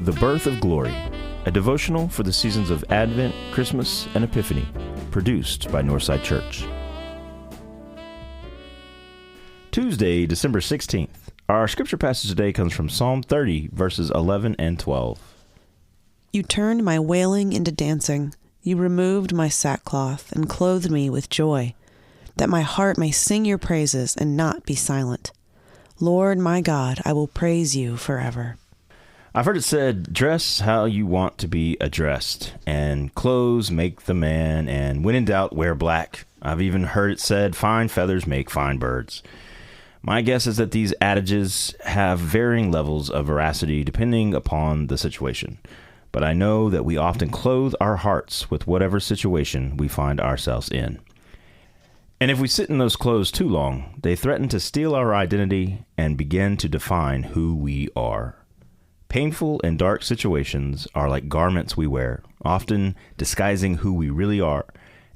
The Birth of Glory, a devotional for the seasons of Advent, Christmas, and Epiphany, produced by Northside Church. Tuesday, December 16th. Our scripture passage today comes from Psalm 30, verses 11 and 12. You turned my wailing into dancing. You removed my sackcloth and clothed me with joy, that my heart may sing your praises and not be silent. Lord my God, I will praise you forever. I've heard it said, dress how you want to be addressed, and clothes make the man, and when in doubt, wear black. I've even heard it said, fine feathers make fine birds. My guess is that these adages have varying levels of veracity depending upon the situation. But I know that we often clothe our hearts with whatever situation we find ourselves in. And if we sit in those clothes too long, they threaten to steal our identity and begin to define who we are. Painful and dark situations are like garments we wear, often disguising who we really are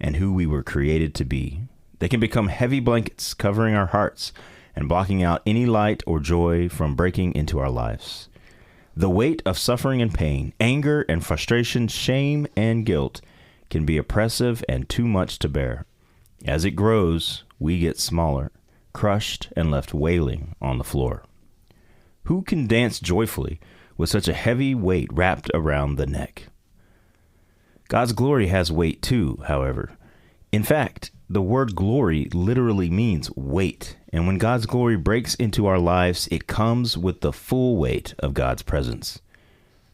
and who we were created to be. They can become heavy blankets covering our hearts and blocking out any light or joy from breaking into our lives. The weight of suffering and pain, anger and frustration, shame and guilt can be oppressive and too much to bear. As it grows, we get smaller, crushed and left wailing on the floor. Who can dance joyfully with such a heavy weight wrapped around the neck? God's glory has weight too, however. In fact, the word glory literally means weight, and when God's glory breaks into our lives, it comes with the full weight of God's presence.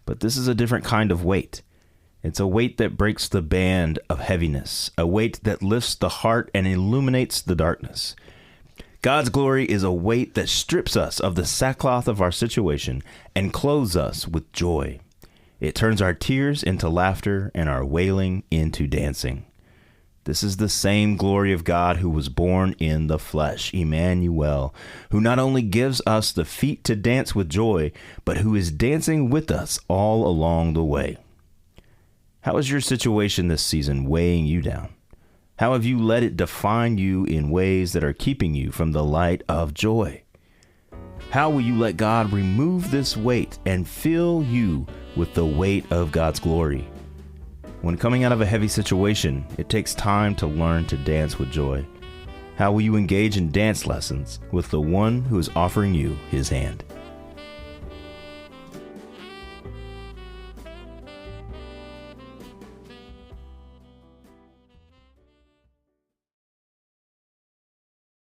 But this is a different kind of weight. It's a weight that breaks the band of heaviness, a weight that lifts the heart and illuminates the darkness. God's glory is a weight that strips us of the sackcloth of our situation and clothes us with joy. It turns our tears into laughter and our wailing into dancing. This is the same glory of God who was born in the flesh, Emmanuel, who not only gives us the feet to dance with joy, but who is dancing with us all along the way. How is your situation this season weighing you down? How have you let it define you in ways that are keeping you from the light of joy? How will you let God remove this weight and fill you with the weight of God's glory? When coming out of a heavy situation, it takes time to learn to dance with joy. How will you engage in dance lessons with the one who is offering you his hand?